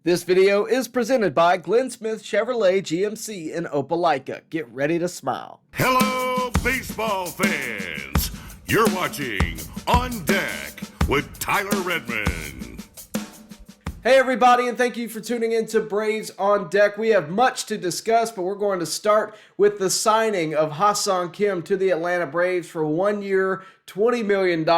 This video is presented by Glenn Smith Chevrolet GMC in Opelika. Get ready to smile. Hello, baseball fans. You're watching On Deck with Tyler Redmond. Hey everybody, and thank you for tuning in to Braves on Deck. We have much to discuss, but we're going to start with the signing of Ha-Seong Kim to the Atlanta Braves for 1 year, $20 million.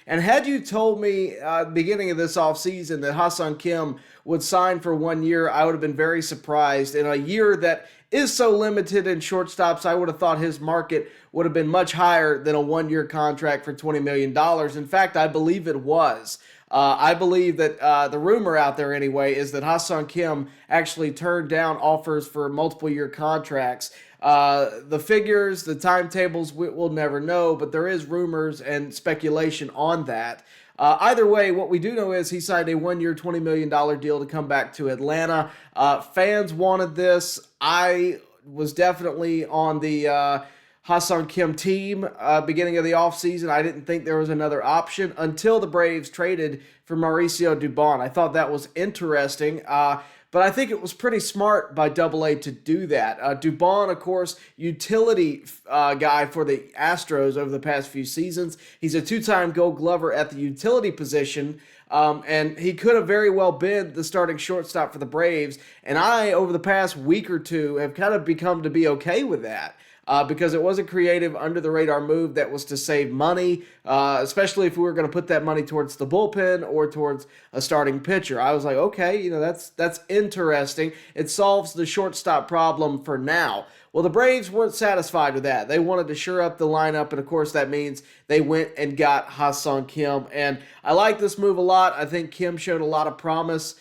And had you told me at the beginning of this offseason that Ha-Seong Kim would sign for 1 year, I would have been very surprised. In a year that is so limited in shortstops, I would have thought his market would have been much higher than a 1 year contract for $20 million. In fact, I believe it was. I believe that the rumor out there anyway is that Ha-Seong Kim actually turned down offers for multiple year contracts. The figures, the timetables, we'll never know, but there is rumors and speculation on that. Either way, what we do know is he signed a 1 year, $20 million deal to come back to Atlanta. Fans wanted this. I was definitely on the Ha-Seong Kim team beginning of the offseason. I didn't think there was another option until the Braves traded for Mauricio Dubon. I thought that was interesting, but I think it was pretty smart by Double-A to do that. Dubon, of course, utility guy for the Astros over the past few seasons. He's a two-time Gold Glover at the utility position, and he could have very well been the starting shortstop for the Braves. And I, over the past week or two, have kind of become to be okay with that. Because it was a creative, under-the-radar move that was to save money, especially if we were going to put that money towards the bullpen or towards a starting pitcher. I was like, okay, that's interesting. It solves the shortstop problem for now. Well, the Braves weren't satisfied with that. They wanted to shore up the lineup, and of course that means they went and got Ha-Seong Kim. And I like this move a lot. I think Kim showed a lot of promise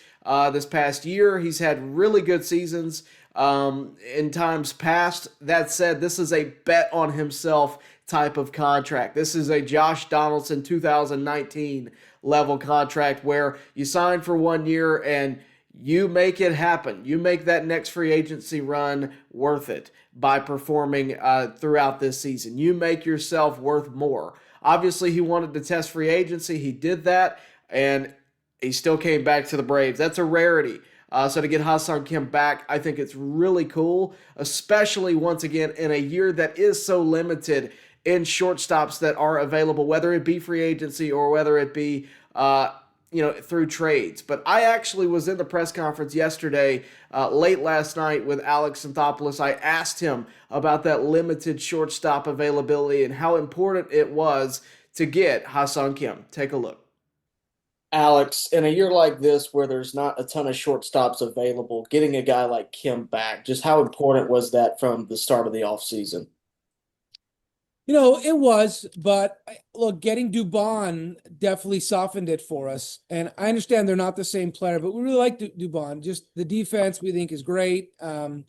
this past year. He's had really good seasons in times past. That said, this is a bet on himself type of contract. This is a Josh Donaldson 2019 level contract where you sign for 1 year and you make it happen. You make that next free agency run worth it by performing throughout this season. You make yourself worth more. Obviously, he wanted to test free agency. He did that, and he still came back to the Braves. That's a rarity. So to get Ha-Seong Kim back, I think it's really cool, especially once again in a year that is so limited in shortstops that are available, whether it be free agency or whether it be through trades. But I actually was in the press conference yesterday, late last night with Alex Anthopoulos. I asked him about that limited shortstop availability and how important it was to get Ha-Seong Kim. Take a look. Alex, in a year like this where there's not a ton of shortstops available, getting a guy like Kim back, just how important was that from the start of the offseason? It was, but look, getting Dubon definitely softened it for us. And I understand they're not the same player, but we really like Dubon. Just the defense we think is great. The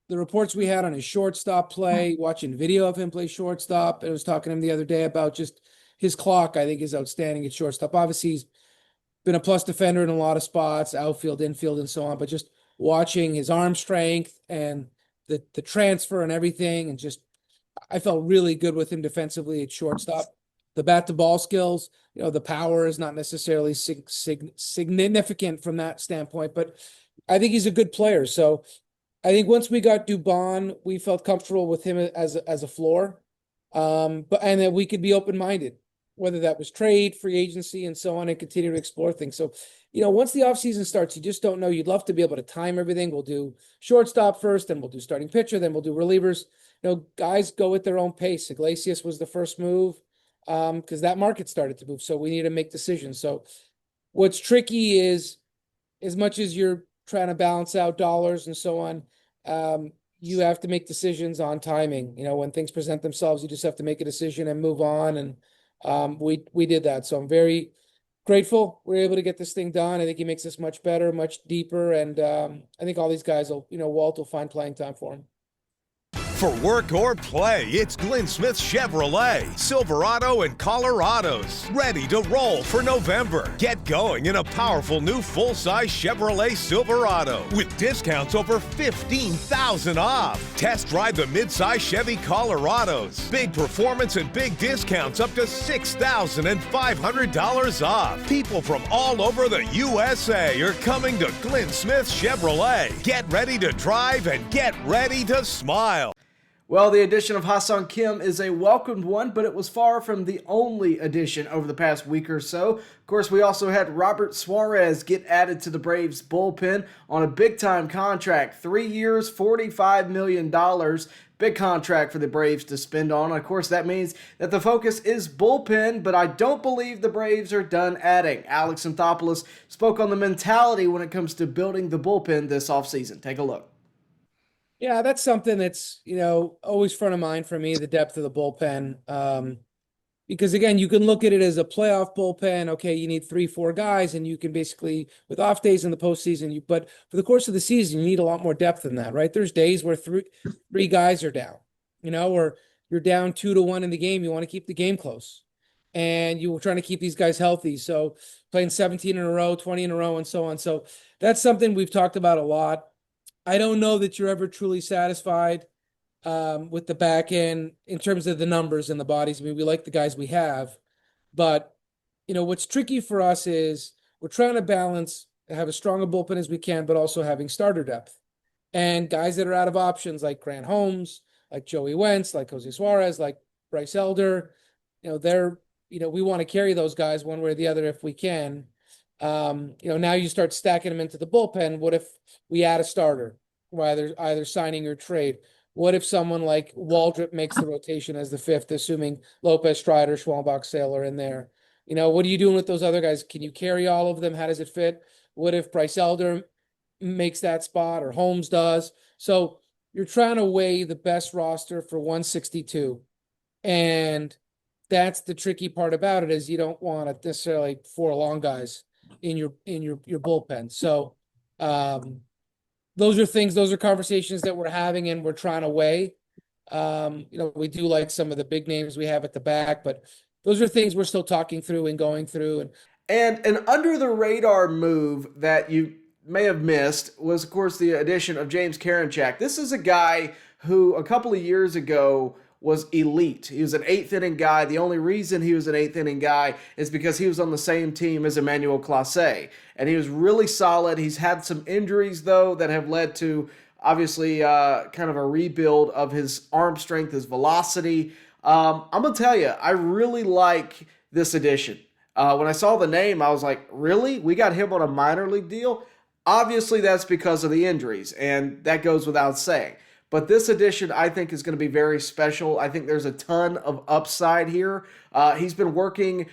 reports we had on his shortstop play, watching video of him play shortstop. I was talking to him the other day about just his clock, I think, is outstanding at shortstop. Obviously, he's been a plus defender in a lot of spots, outfield, infield, and so on. But just watching his arm strength and the transfer and everything, and just I felt really good with him defensively at shortstop. The bat-to-ball skills, the power is not necessarily significant from that standpoint, but I think he's a good player. So I think once we got Dubon, we felt comfortable with him as a floor, and that we could be open-minded, whether that was trade, free agency, and so on, and continue to explore things. So, once the offseason starts, you just don't know. You'd love to be able to time everything. We'll do shortstop first, then we'll do starting pitcher, then we'll do relievers. Guys go at their own pace. Iglesias was the first move because that market started to move. So we need to make decisions. So what's tricky is, as much as you're trying to balance out dollars and so on, you have to make decisions on timing. When things present themselves, you just have to make a decision and move on. And we did that. So I'm very grateful we're able to get this thing done. I think he makes us much better, much deeper. And I think all these guys Walt will find playing time for him. For work or play, it's Glenn Smith Chevrolet, Silverado and Colorados. Ready to roll for November. Get going in a powerful new full-size Chevrolet Silverado with discounts over $15,000 off. Test drive the mid-size Chevy Colorados. Big performance and big discounts up to $6,500 off. People from all over the USA are coming to Glenn Smith Chevrolet. Get ready to drive and get ready to smile. Well, the addition of Ha-Seong Kim is a welcomed one, but it was far from the only addition over the past week or so. Of course, we also had Robert Suarez get added to the Braves bullpen on a big-time contract, 3 years, $45 million. Big contract for the Braves to spend on. Of course, that means that the focus is bullpen, but I don't believe the Braves are done adding. Alex Anthopoulos spoke on the mentality when it comes to building the bullpen this offseason. Take a look. Yeah, that's something that's, always front of mind for me, the depth of the bullpen. Because again, you can look at it as a playoff bullpen. Okay, you need 3-4 guys, and you can basically, with off days in the postseason, but for the course of the season, you need a lot more depth than that, right? There's days where three guys are down, or you're down 2-1 in the game. You want to keep the game close, and you're trying to keep these guys healthy. So playing 17 in a row, 20 in a row, and so on. So that's something we've talked about a lot. I don't know that you're ever truly satisfied with the back end in terms of the numbers and the bodies. I mean, we like the guys we have, but what's tricky for us is we're trying to balance, have as strong a bullpen as we can, but also having starter depth and guys that are out of options like Grant Holmes, like Joey Wentz, like Jose Suarez, like Bryce Elder. We want to carry those guys one way or the other if we can. Now you start stacking them into the bullpen. What if we add a starter, either signing or trade? What if someone like Waldrop makes the rotation as the fifth, assuming Lopez, Strider, Schwalbach, Sale are in there? What are you doing with those other guys? Can you carry all of them? How does it fit? What if Bryce Elder makes that spot or Holmes does? So you're trying to weigh the best roster for 162. And that's the tricky part about it, is you don't want to necessarily 4 long guys in your bullpen. So those are conversations that we're having and we're trying to weigh. We do like some of the big names we have at the back, but those are things we're still talking through and going through. And an under the radar move that you may have missed was, of course, the addition of James Karinchak. This is a guy who a couple of years ago was elite. He was an 8th inning guy. The only reason he was an 8th inning guy is because he was on the same team as Emmanuel Clase, and he was really solid. He's had some injuries, though, that have led to, obviously, kind of a rebuild of his arm strength, his velocity. I'm going to tell you, I really like this addition. When I saw the name, I was like, really? We got him on a minor league deal? Obviously, that's because of the injuries, and that goes without saying. But this addition, I think, is going to be very special. I think there's a ton of upside here. He's been working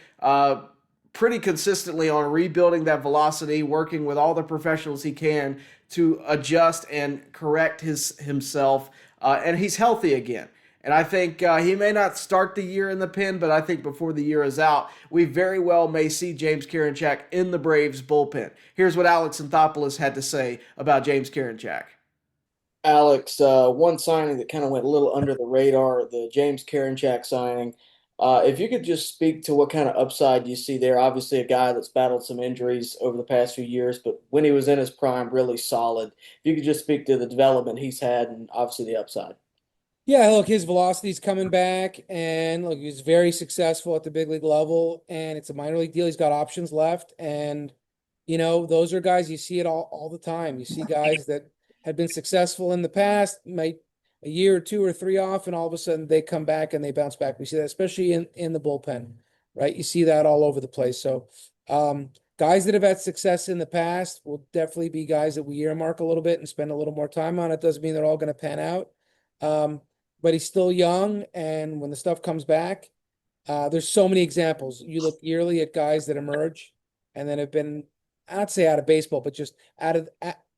pretty consistently on rebuilding that velocity, working with all the professionals he can to adjust and correct himself, and he's healthy again. And I think he may not start the year in the pen, but I think before the year is out, we very well may see James Karinchak in the Braves bullpen. Here's what Alex Anthopoulos had to say about James Karinchak. Alex, one signing that kind of went a little under the radar, the James Karinchak signing. If you could just speak to what kind of upside you see there. Obviously, a guy that's battled some injuries over the past few years, but when he was in his prime, really solid. If you could just speak to the development he's had and obviously the upside. Yeah, look, his velocity's coming back, and look, he's very successful at the big league level, and it's a minor league deal. He's got options left, and those are guys you see it all the time. You see guys that had been successful in the past, might a year or 2 or 3 off, and all of a sudden they come back and they bounce back. We see that especially in the bullpen, right? You see that all over the place. So guys that have had success in the past will definitely be guys that we earmark a little bit and spend a little more time on. It doesn't mean they're all going to pan out. But he's still young, and when the stuff comes back, there's so many examples. You look yearly at guys that emerge and then have been, I'd say out of baseball, but just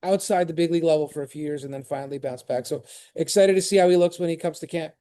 outside the big league level for a few years and then finally bounce back. So excited to see how he looks when he comes to camp.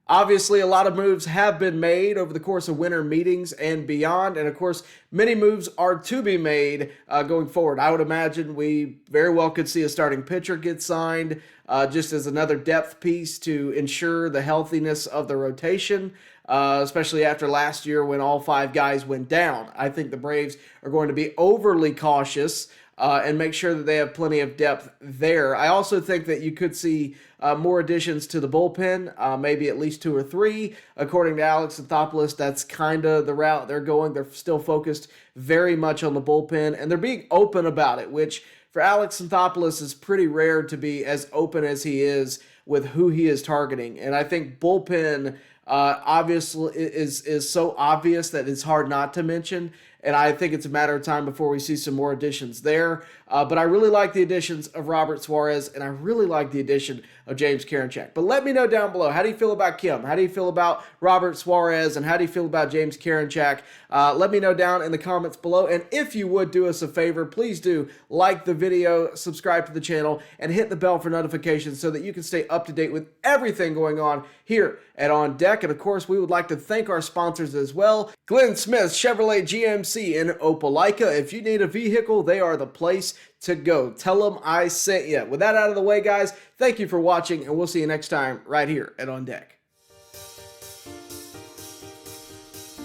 Obviously, a lot of moves have been made over the course of winter meetings and beyond. And of course, many moves are to be made going forward. I would imagine we very well could see a starting pitcher get signed just as another depth piece to ensure the healthiness of the rotation, especially after last year when all 5 guys went down. I think the Braves are going to be overly cautious and make sure that they have plenty of depth there. I also think that you could see more additions to the bullpen, maybe at least 2 or 3. According to Alex Anthopoulos, that's kind of the route they're going. They're still focused very much on the bullpen, and they're being open about it, which for Alex Anthopoulos is pretty rare to be as open as he is with who he is targeting. And I think bullpen obviously is so obvious that it's hard not to mention. And I think it's a matter of time before we see some more additions there. But I really like the additions of Robert Suarez, and I really like the addition of James Karinchak. But let me know down below, how do you feel about Kim? How do you feel about Robert Suarez? And how do you feel about James Karinchak? Let me know down in the comments below. And if you would do us a favor, please do like the video, subscribe to the channel, and hit the bell for notifications so that you can stay up to date with everything going on here at On Deck. And of course, we would like to thank our sponsors as well. Glenn Smith Chevrolet GMC in Opelika. If you need a vehicle, they are the place to go. Tell them I sent you. With that out of the way, guys, thank you for watching, and we'll see you next time right here at On Deck.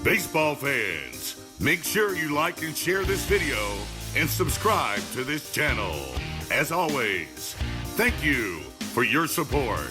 Baseball fans, make sure you like and share this video and subscribe to this channel. As always, thank you for your support.